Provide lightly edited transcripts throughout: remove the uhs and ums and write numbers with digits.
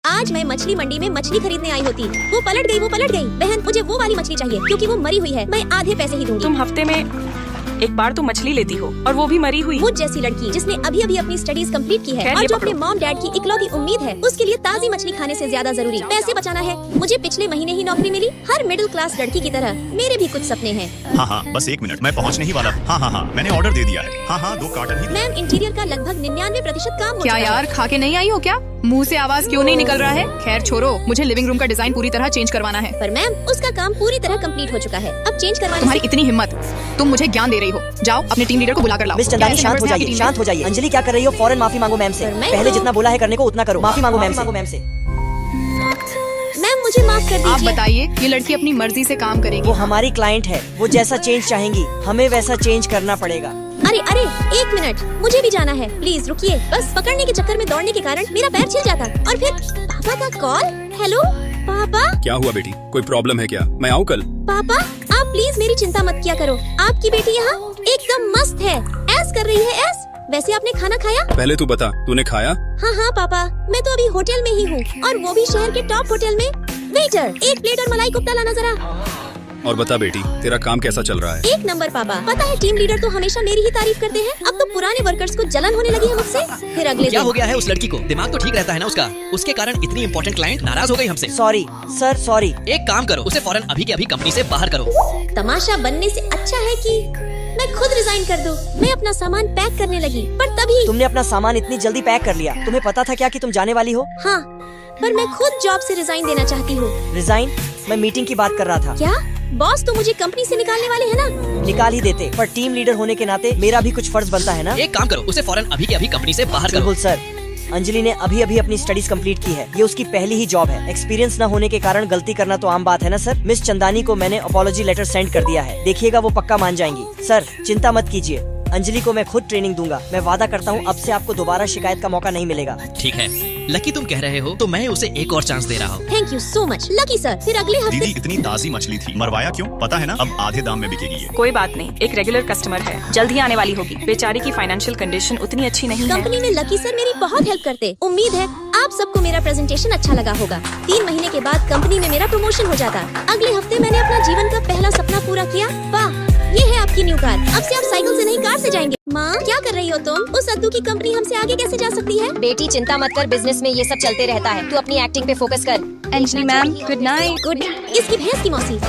आज मैं मछली मंडी में मछली खरीदने आई होती, वो पलट गई। बहन मुझे वो वाली मछली चाहिए क्योंकि वो मरी हुई है, मैं आधे पैसे ही दूंगी। तुम हफ्ते में एक बार तो मछली लेती हो और वो भी मरी हुई। मुझ जैसी लड़की जिसने अभी अभी अपनी स्टडीज कंप्लीट की है खैर, और ये जो अपने पकड़ो। मॉम डैड की इकलौती उम्मीद है, उसके लिए ताज़ी मछली खाने से ज्यादा जरूरी पैसे बचाना है। मुझे पिछले महीने ही नौकरी मिली, हर मिडिल क्लास लड़की की तरह मेरे भी कुछ सपने हैं। हाँ, बस 1 मिनट, मैं पहुँचने ही वाला। हाँ, मैंने ऑर्डर दे दिया है। हाँ, 2 कार्टन ही। मैम इंटीरियर का लगभग 99% काम हो क्या चुका है। यार, खा के नहीं आई हो क्या? मुंह से आवाज क्यों नहीं निकल रहा है? खैर छोड़ो, मुझे लिविंग रूम का डिजाइन पूरी तरह चेंज करवाना है। पर मैम उसका काम पूरी तरह कंप्लीट हो चुका है, अब चेंज करवाने तुम्हारी इतनी हिम्मत, तुम मुझे ज्ञान दे रही हो। जाओ अपने टीम लीडर को बुला कर लाओ। मिस चंदानी कैसे शांत हो members हैं आपकी जाइए, टीम शांत में? हो जाइए। अंजलि क्या कर रही हो? फौरन माफी मांगो मैम से। पर मैं पहले तो- जितना बोला है करने को उतना करो। माफी मांगो मैम से। मैम मुझे माफ कर आप दीजिए। बताइए, ये लड़की अपनी मर्जी से काम करेगी? वो हमारी क्लाइंट है, वो जैसा चेंज चाहेंगी हमें वैसा चेंज करना पड़ेगा। अरे 1 मिनट, मुझे भी जाना है, प्लीज रुकिए। बस पकड़ने के चक्कर में दौड़ने के कारण मेरा पैर छिल जाता और फिर पापा का कॉल। हेलो पापा। क्या हुआ बेटी, कोई प्रॉब्लम है क्या? मैं आऊँ कल? पापा आप प्लीज मेरी चिंता मत किया करो, आपकी बेटी यहाँ एकदम मस्त है, ऐस कर रही है ऐस। वैसे आपने खाना खाया? पहले तू बता, तूने खाया? हाँ पापा, मैं तो अभी होटल में ही हूँ और वो भी शहर के टॉप होटल में। वेटर 1 प्लेट और मलाई कोफ्ता लाना जरा। और बता बेटी, तेरा काम कैसा चल रहा है? 1 नंबर पापा। पता है टीम लीडर तो हमेशा मेरी ही तारीफ करते हैं, अब तो पुराने वर्कर्स को जलन होने लगी है मुझसे। फिर अगले क्या दिन हो गया है उस लड़की को? दिमाग तो ठीक रहता है ना उसका, उसके कारण इतनी इंपॉर्टेंट क्लाइंट नाराज हो गई हमसे। Sorry sir, sorry. एक काम करो, उसे फौरन अभी के अभी कंपनी से बाहर करो। तमाशा बनने से अच्छा है कि मैं खुद रिजाइन कर दूं। मैं अपना सामान पैक करने लगी, पर तभी तुमने अपना सामान इतनी जल्दी पैक कर लिया? तुम्हें पता था क्या कि तुम जाने वाली हो? हाँ, पर मैं खुद जॉब से रिजाइन देना चाहती हूँ। रिजाइन? मैं मीटिंग की बात कर रहा था। क्या बॉस तो मुझे कंपनी से निकालने वाले हैं ना? निकाल ही देते, पर टीम लीडर होने के नाते मेरा भी कुछ फर्ज बनता है ना। एक काम करो, उसे फौरन अभी के अभी कंपनी से बाहर करो। बिल्कुल सर। अंजलि ने अभी अभी अपनी स्टडीज कंप्लीट की है, ये उसकी पहली ही जॉब है। एक्सपीरियंस न होने के कारण गलती करना तो आम बात है ना सर। मिस चंदानी को मैंने अपॉलॉजी लेटर सेंड कर दिया है, देखिएगा वो पक्का मान जाएंगी। सर चिंता मत कीजिए, अंजलि को मैं खुद ट्रेनिंग दूंगा। मैं वादा करता हूँ अब से आपको दोबारा शिकायत का मौका नहीं मिलेगा। ठीक है, लकी तुम कह रहे हो तो मैं उसे एक और चांस दे रहा हूँ। Thank you so much lucky sir. फिर अगले दीदी हफ्ते इतनी ताज़ी मछली थी, मरवाया क्यों? पता है ना, अब आधे दाम में बिकेगी ये। कोई बात नहीं, एक रेगुलर कस्टमर है, जल्द ही आने वाली होगी। बेचारी की फाइनेंशियल कंडीशन उतनी अच्छी नहीं है। कंपनी में लकी सर मेरी बहुत हेल्प करते। उम्मीद है आप सबको मेरा प्रेजेंटेशन अच्छा लगा होगा। 3 महीने के बाद कंपनी में मेरा प्रमोशन हो जाता। अगले हफ्ते मैंने अपना जीवन का पहला सपना पूरा किया। वाह, ये है आपकी न्यू कार। अब से आप साइकिल से नहीं कार से जाएंगे। माँ क्या कर रही हो तुम? उस अद्दू की कंपनी हमसे आगे कैसे जा सकती है? बेटी चिंता मत कर, बिजनेस में ये सब चलते रहता है, तू अपनी एक्टिंग पे फोकस कर। Anjali ma'am, good night. Good. इसकी भैंस की मौसी।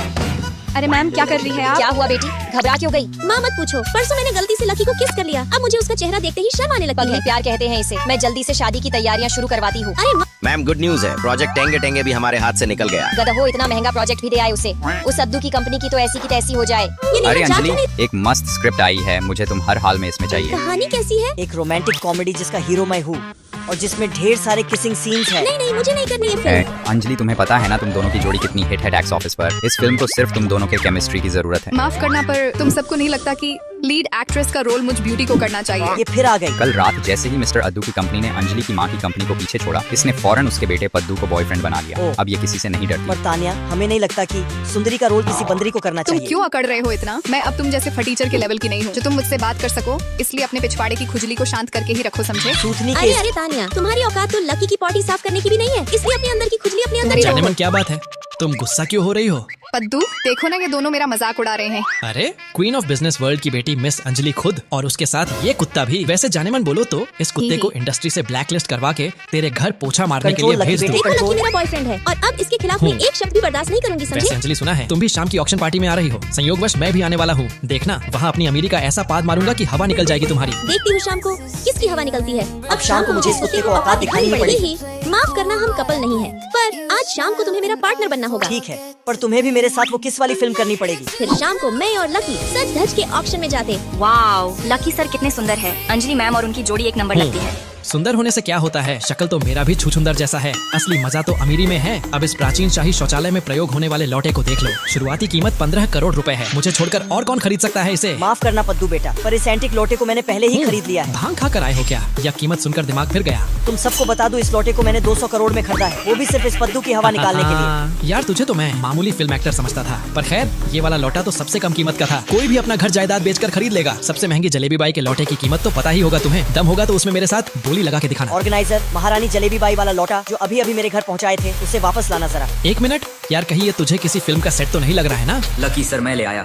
अरे मैम, क्या कर रही है आप? क्या हुआ बेटी, घबरा क्यों गई? माँ मत पूछो, परसों मैंने गलती से लकी को किस कर लिया। अब मुझे उसका चेहरा देखते ही शर्म आने लगती पगली है। प्यार कहते हैं इसे। मैं जल्दी से शादी की तैयारियां शुरू करवाती हूँ। अरे मैम गुड न्यूज है, प्रोजेक्ट टेंगे टेंगे भी हमारे हाथ से निकल गया। गधा हो, इतना महंगा प्रोजेक्ट भी दे आए उसे। उस अद्दू की कंपनी की तो ऐसी की तैसी हो जाए। ये अरे नहीं अंजलि, एक मस्त स्क्रिप्ट आई है, मुझे तुम हर हाल में इसमें चाहिए। कहानी कैसी है? एक रोमांटिक कॉमेडी जिसका हीरो मैं हूँ और जिसमें ढेर सारे किसिंग सीन्स हैं। नहीं मुझे नहीं करनी है ए, फिल्म। अंजलि तुम्हें पता है ना तुम दोनों की जोड़ी कितनी हिट है टैक्स ऑफिस पर। इस फिल्म को सिर्फ तुम दोनों के केमिस्ट्री की जरूरत है। माफ करना, पर तुम सबको नहीं लगता कि लीड एक्ट्रेस का रोल मुझ ब्यूटी को करना चाहिए? ये फिर आ गई। कल रात जैसे ही मिस्टर अद्दू की कंपनी ने अंजलि की माँ की कंपनी को पीछे छोड़ा, इसने फौरन उसके बेटे पद्दू को बॉयफ्रेंड बना लिया। ओह। अब ये किसी से नहीं डरती। पर तानिया, हमें नहीं लगता कि सुंदरी का रोल किसी बंदरी को करना तुम चाहिए। क्यों अकड़ रहे हो इतना? मैं अब तुम जैसे फटीचर के लेवल की नहीं हूँ जो तुम मुझसे बात कर सको, इसलिए अपने पिछवाड़े की खुजली को शांत करके ही रखो, समझे? सूथनी अरे के अरे तानिया, तुम्हारी औकात तो लकी की पॉटी साफ करने की भी नहीं है, इसलिए अपने अंदर की खुजली अपने अंदर जाने छोड़ो। मन क्या बात है, तुम गुस्सा क्यों हो रही हो? पद्दू देखो ना, ये दोनों मेरा मजाक उड़ा रहे हैं। अरे क्वीन ऑफ बिजनेस वर्ल्ड की बेटी मिस अंजलि खुद और उसके साथ ये कुत्ता भी। वैसे जाने मन बोलो तो इस कुत्ते को इंडस्ट्री से ब्लैकलिस्ट करवा के तेरे घर पोछा मारने के लिए कंट्रोल भेज लकी दूं। बेटी। देखो लकी मेरा बॉयफ्रेंड है और अब इसके खिलाफ मैं एक शब्द भी बर्दाश्त नहीं करूंगी, वैसे समझे? अंजलि सुना है तुम भी शाम की ऑक्शन पार्टी में आ रही हो। संयोगवश मैं भी आने वाला हूँ। देखना वहाँ अपनी अमीरी का ऐसा पाद मारूंगा कि हवा निकल जाएगी तुम्हारी। देखती हूँ शाम को किसकी हवा निकलती है। अब शाम को मुझे इस कुत्ते को औकात दिखानी ही पड़ेगी। माफ करना, हम कपल नहीं है, पर आज शाम को तुम्हें मेरा पार्टनर बनना होगा। ठीक है, पर तुम्हें भी मेरे साथ वो किस वाली फिल्म करनी पड़ेगी। फिर शाम को मैं और लकी सच धज के ऑक्शन में जाते। वाओ, लकी सर कितने सुंदर है। अंजलि मैम और उनकी जोड़ी एक नंबर लगती है। सुंदर होने से क्या होता है, शक्ल तो मेरा भी छुछुंदर जैसा है। असली मजा तो अमीरी में है। अब इस प्राचीन शाही शौचालय में प्रयोग होने वाले लौटे को देख लो। शुरुआती कीमत 15 करोड़ रुपए है। मुझे छोड़कर और कौन खरीद सकता है इसे? माफ करना पद्दू बेटा, पर इस एंटिक लोटे को मैंने पहले ही खरीद लिया है। भांग खा कर आए हो क्या, या कीमत सुनकर दिमाग फिर गया? तुम सबको बता दो, इस लोटे को मैंने 200 करोड़ में खरीदा है, वो भी सिर्फ इस पद्दू की हवा निकालने के लिए। यार तुझे तो मैं मामूली फिल्म एक्टर समझता था, पर खैर ये वाला लौटा तो सबसे कम कीमत का था। कोई भी अपना घर जायदाद बेचकर खरीद लेगा। सबसे महंगी जलेबी बाई के लौटे की कीमत तो पता ही होगा तुम्हें। दम होगा तो उसमें मेरे साथ बोली गोली लगा के दिखाना। ऑर्गेनाइजर, महारानी जलेबी बाई वाला लौटा जो अभी अभी मेरे घर पहुंचाए थे, उसे वापस लाना जरा। 1 मिनट यार, कहीं ये तुझे किसी फिल्म का सेट तो नहीं लग रहा है ना? लकी सर मैं ले आया।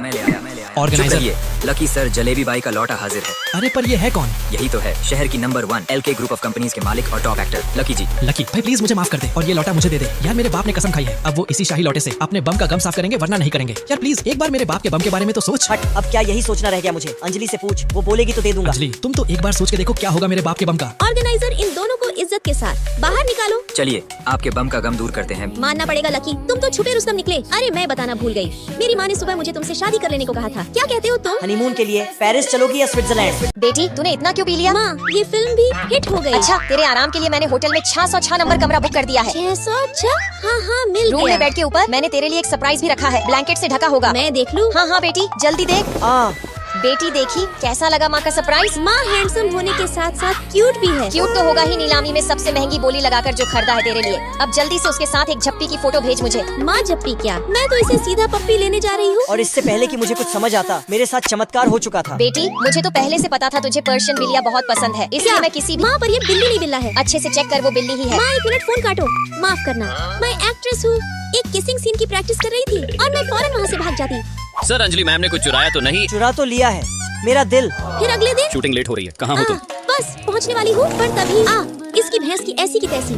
ऑर्गेनाइजर, ये लकी सर जलेबी बाई का लौटा हाजिर है। अरे पर ये है कौन? यही तो है शहर की number 1 LK group of companies के मालिक और टॉप एक्टर लकी जी। लकी भाई प्लीज मुझे माफ कर दे और ये लौटा मुझे दे दे यार, मेरे बाप ने कसम खाई है अब वो इसी शाही लौटे से अपने बम का गम साफ करेंगे, वरना नहीं करेंगे यार। प्लीज एक बार मेरे बाप के बम के बारे में तो सोच। हट, अब क्या यही सोचना रह गया मुझे? अंजलि से पूछ, वो बोलेगी तो दे दूंगा। अंजलि तुम तो एक बार सोच के देखो क्या होगा मेरे बाप के बम का। ऑर्गेनाइजर, इन दोनों को इज्जत के साथ बाहर निकालो। चलिए आपके बम का गम दूर करते हैं। मानना पड़ेगा लकी, तुम तो छुपे रुस्तम निकले। अरे मैं बताना भूल गई, मेरी माँ ने सुबह मुझे तुमसे शादी कर लेने को कहा था। क्या कहते हो तुम? हनीमून के लिए पेरिस चलोगी या स्विट्जरलैंड? बेटी तूने इतना क्यों पी लिया? माँ, ये फिल्म भी हिट हो गई। अच्छा, तेरे आराम के लिए मैंने होटल में 606 नंबर कमरा बुक कर दिया है। 606? हाँ हाँ मिल रूम में गया। बेड के ऊपर मैंने तेरे लिए एक सरप्राइज भी रखा है, ब्लैंकेट से ढका होगा। मैं देख लूँ? हाँ हाँ बेटी जल्दी देख। बेटी देखी कैसा लगा माँ का सरप्राइज? माँ हैंडसम होने के साथ साथ क्यूट भी है। क्यूट तो होगा ही, नीलामी में सबसे महंगी बोली लगाकर जो खरीदा है तेरे लिए। अब जल्दी से उसके साथ एक झप्पी की फोटो भेज मुझे। माँ झप्पी क्या, मैं तो इसे सीधा पप्पी लेने जा रही हूँ। और इससे पहले कि मुझे कुछ समझ आता, मेरे साथ चमत्कार हो चुका था। बेटी मुझे तो पहले से पता था तुझे पर्शियन बिल्लियाँ बहुत पसंद है, इसलिए मैं किसी भी माँ पर ये बिल्ली नहीं बिल्ला है। अच्छे से चेक कर, वो बिल्ली ही है। माँ 1 मिनट फोन काटो, माफ करना मैं एक्ट्रेस हूँ। एक किसिंग सीन की प्रैक्टिस कर रही थी और मैं फौरन वहाँ से भाग जाती। सर अंजलि मैम ने कुछ चुराया तो नहीं? चुरा तो लिया है मेरा दिल। फिर अगले दिन शूटिंग लेट हो रही है, कहाँ हो तुम? बस पहुँचने वाली हूँ, पर तभी इसकी भैंस की ऐसी की तैसी।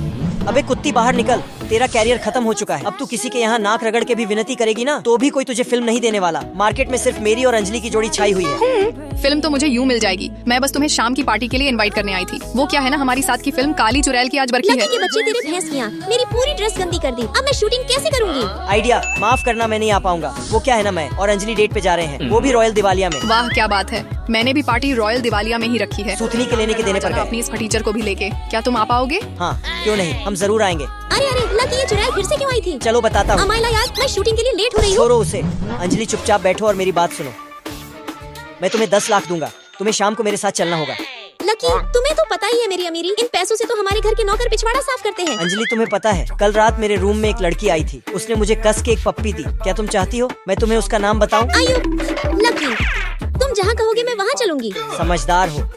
अबे कुत्ती बाहर निकल, तेरा कैरियर खत्म हो चुका है। अब तू किसी के यहाँ नाक रगड़ के भी विनती करेगी ना, तो भी कोई तुझे फिल्म नहीं देने वाला। मार्केट में सिर्फ मेरी और अंजलि की जोड़ी छाई हुई है। फिल्म तो मुझे यूं मिल जाएगी, मैं बस तुम्हें शाम की पार्टी के लिए इनवाइट करने आई थी। वो क्या है ना, हमारी साथ की फिल्म काली चुड़ैल की आज बरखी लकी है। के बच्चे तेरे भैंस की आँख, मेरी पूरी ड्रेस गंदी कर दी। अब मैं शूटिंग कैसे करूँगी? आइडिया, माफ करना मैं नहीं आ पाऊंगा। वो क्या है ना, मैं और अंजलि डेट पे जा रहे हैं, वो भी रॉयल दिवालिया में। वाह क्या बात है, मैंने भी पार्टी रॉयल दिवालिया में ही रखी है। सूथनी के लेने के देने पर गए। अपनी इस फटीचर को भी लेके, क्या तुम आ पाओगे? हाँ क्यों नहीं, हम जरूर आएंगे। अरे अरे लकी, ये चुड़ैल फिर से क्यों आई थी? चलो बताता हूँ। अमाइला यार, मैं शूटिंग के लिए लेट हो रही हूँ। छोड़ो उसे। अंजलि चुपचाप बैठो और मेरी बात सुनो। मैं तुम्हें 10 लाख दूंगा, तुम्हें शाम को मेरे साथ चलना होगा। लकी, तुम्हें तो पता ही है मेरी अमीरी, इन पैसों से तो हमारे घर के नौकर पिछवाड़ा साफ करते हैं। अंजलि तुम्हें पता है, कल रात मेरे रूम में एक लड़की आई थी, उसने मुझे कस के एक पप्पी दी। क्या तुम चाहती हो मैं तुम्हें उसका नाम बताऊं? आयु लकी, तुम जहाँ कहोगे मैं वहाँ चलूंगी। समझदार हो।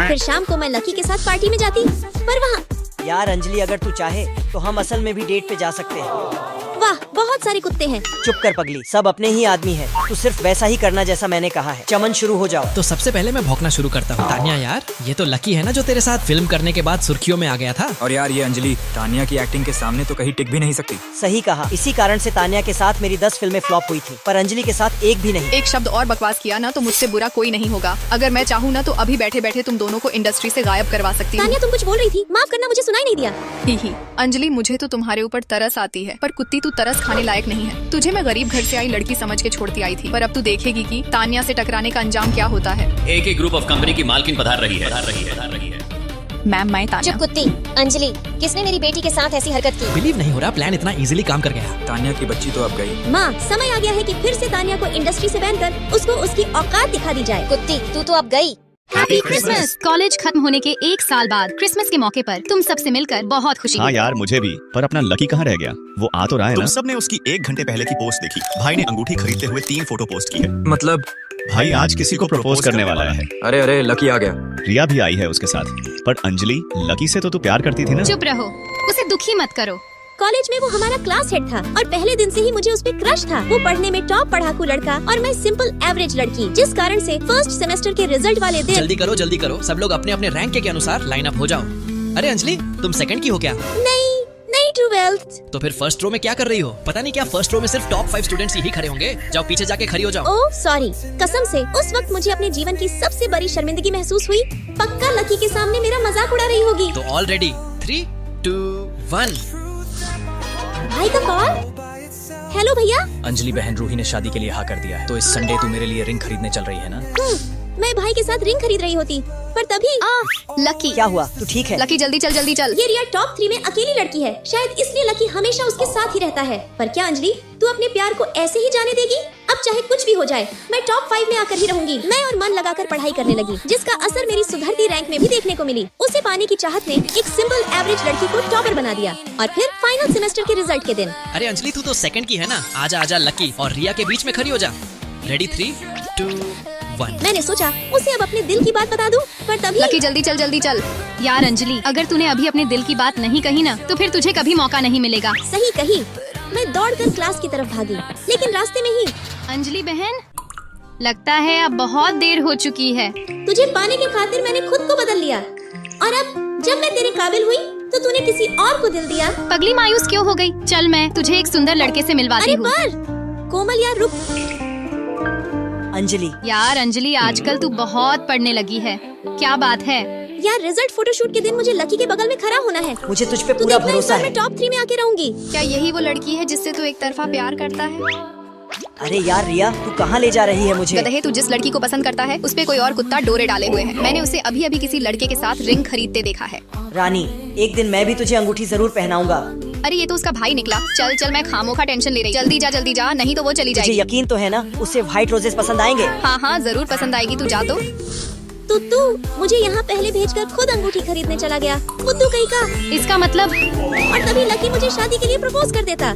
फिर शाम को मैं लकी के साथ पार्टी में जाती, पर वहाँ। यार अंजलि, अगर तू चाहे तो हम असल में भी डेट पे जा सकते हैं। वाह, बहुत सारे कुत्ते हैं। चुप कर पगली, सब अपने ही आदमी है। तू सिर्फ वैसा ही करना जैसा मैंने कहा है। चमन शुरू हो जाओ। तो सबसे पहले मैं भौंकना शुरू करता हूँ। तानिया यार, ये तो लकी है ना जो तेरे साथ फिल्म करने के बाद सुर्खियों में आ गया था। और यार ये अंजलि तानिया की एक्टिंग के सामने तो कहीं टिक भी नहीं सकती। सही कहा, इसी कारण से तानिया के साथ मेरी 10 फिल्में फ्लॉप हुई थी, पर अंजलि के साथ एक भी नहीं। एक शब्द और बकवास किया ना तो मुझसे बुरा कोई नहीं होगा। अगर मैं चाहूँ ना तो अभी बैठे बैठे तुम दोनों को इंडस्ट्री से गायब करवा सकती हूँ। तानिया, तुम कुछ बोल रही थी, माफ करना मुझे सुनाई नहीं दिया। ही अंजलि, मुझे तो तुम्हारे ऊपर तरस आती है, पर कुत्ती तू तरस खाने लायक नहीं है। तुझे मैं गरीब घर से आई लड़की समझ के छोड़ती आई थी, पर अब तू देखेगी कि तानिया से टकराने का अंजाम क्या होता है। AK ग्रुप ऑफ कंपनी की मालकिन पधार रही है। मैम मैं तानिया। चुप कुत्ती। अंजलि, किसने मेरी बेटी के साथ ऐसी हरकत की? बिलीव नहीं हो रहा, प्लान इतना इजीली काम कर गया। तानिया की बच्ची तो अब गई। माँ, समय आ गया है कि फिर से तानिया को इंडस्ट्री से बैन कर उसको उसकी औकात दिखा दी जाए। कुत्ती, तू तो अब गई। Happy Christmas. कॉलेज खत्म होने के 1 साल बाद क्रिसमस के मौके पर तुम सबसे मिलकर बहुत खुशी हाँ हुई। यार मुझे भी, पर अपना लकी कहाँ रह गया? वो आ तो रहा है तुम ना? सबने उसकी 1 घंटे पहले की पोस्ट देखी। भाई ने अंगूठी खरीदते हुए 3 फोटो पोस्ट की है। मतलब भाई आज किसी को प्रपोज करने वाला है। अरे अरे लकी आ गया। रिया भी आई है उसके साथ। पर अंजलि, लकी से तो तू प्यार करती थी ना? चुप रहो, उसे दुखी मत करो। कॉलेज में वो हमारा क्लास हेड था और पहले दिन से ही मुझे उस पे क्रश था। वो पढ़ने में टॉप पढ़ाकू लड़का और मैं सिंपल एवरेज लड़की, जिस कारण से फर्स्ट सेमेस्टर के रिजल्ट वाले दिन। जल्दी करो, सब लोग अपने अपने रैंक के अनुसार लाइन अप हो जाओ। अरे अंजलि, तुम सेकंड की हो क्या? नहीं 12th। तो फिर फर्स्ट रो में क्या कर रही हो? पता नहीं क्या फर्स्ट रो में सिर्फ टॉप 5 स्टूडेंट्स ही खड़े होंगे। जाओ पीछे जाके खड़ी हो जाओ। ओह सॉरी, कसम से उस वक्त मुझे अपने जीवन की सबसे बड़ी शर्मिंदगी महसूस हुई। पक्का लकी के सामने मेरा मजाक उड़ा रही होगी। तो ऑलरेडी 3, 2, 1। भाई का कॉल। हेलो भैया। अंजलि बहन रूही ने शादी के लिए हाँ कर दिया है, तो इस संडे तू मेरे लिए रिंग खरीदने चल रही है ना? मैं भाई के साथ रिंग खरीद रही होती, पर तभी लकी, क्या हुआ? तू ठीक है? लकी जल्दी चल। ये रिया टॉप 3 में अकेली लड़की है, शायद इसलिए लकी हमेशा उसके साथ ही रहता है। पर क्या अंजलि, तू अपने प्यार को ऐसे ही जाने देगी? अब चाहे कुछ भी हो जाए, मैं टॉप 5 में आकर ही रहूंगी। मैं और मन लगाकर पढ़ाई करने लगी, जिसका असर मेरी सुधरती रैंक में भी देखने को मिली। उसे पाने की चाहत ने एक सिंपल एवरेज लड़की को टॉपर बना दिया। और फिर फाइनल सेमेस्टर के रिजल्ट के दिन। अरे अंजलि, तू तो सेकंड की है ना? आजा आजा लकी और रिया के बीच में खड़ी हो जा। रेडी 3, 2, 1। मैंने सोचा उसे अब अपने दिल की बात बता दूं, पर तभी लकी जल्दी चल। यार अंजलि, अगर तूने अभी अपने दिल की बात नहीं कही ना तो फिर तुझे कभी मौका नहीं मिलेगा। सही कही। मैं दौड़कर क्लास की तरफ भागी, लेकिन रास्ते में ही अंजलि बहन, लगता है अब बहुत देर हो चुकी है। तुझे पाने की खातिर मैंने खुद को बदल लिया, और अब जब मैं तेरे काबिल हुई तो तूने किसी और को दिल दिया। पगली मायूस क्यों हो गई? चल मैं तुझे एक सुंदर लड़के से मिलवाती अरे हूँ। पर कोमल यार रुक। अंजलि, यार अंजलि, आजकल तू बहुत पढ़ने लगी है, क्या बात है? यार रिजल्ट फोटोशूट के दिन मुझे लकी के बगल में खड़ा होना है। मुझे तुझ पे तू पूरा देखना, इस भरोसा बार है। मैं टॉप 3 में आके रहूंगी। क्या यही वो लड़की है जिससे तू एक तरफा प्यार करता है? अरे यार रिया, तू कहाँ ले जा रही है मुझे? गधे, तू जिस लड़की को पसंद करता है उस पे कोई और कुत्ता डोरे डाले हुए है। मैंने उसे अभी अभी किसी लड़के के साथ रिंग खरीदते देखा है। रानी, एक दिन मैं भी तुझे अंगूठी जरूर पहनाऊंगा। अरे ये तो उसका भाई निकला। चल मैं खामोखा टेंशन ले रही। जल्दी जा, नहीं तो वो चली तुझे जाएगी। यकीन तो है ना उसे व्हाइट रोजेस पसंद आएंगे? हाँ जरूर पसंद आएगी, तू जा तो। तू मुझे यहाँ पहले भेजकर खुद अंगूठी खरीदने चला गया, बुद्धू कहीं का। इसका मतलब और तभी लकी मुझे शादी के लिए प्रपोज कर देता।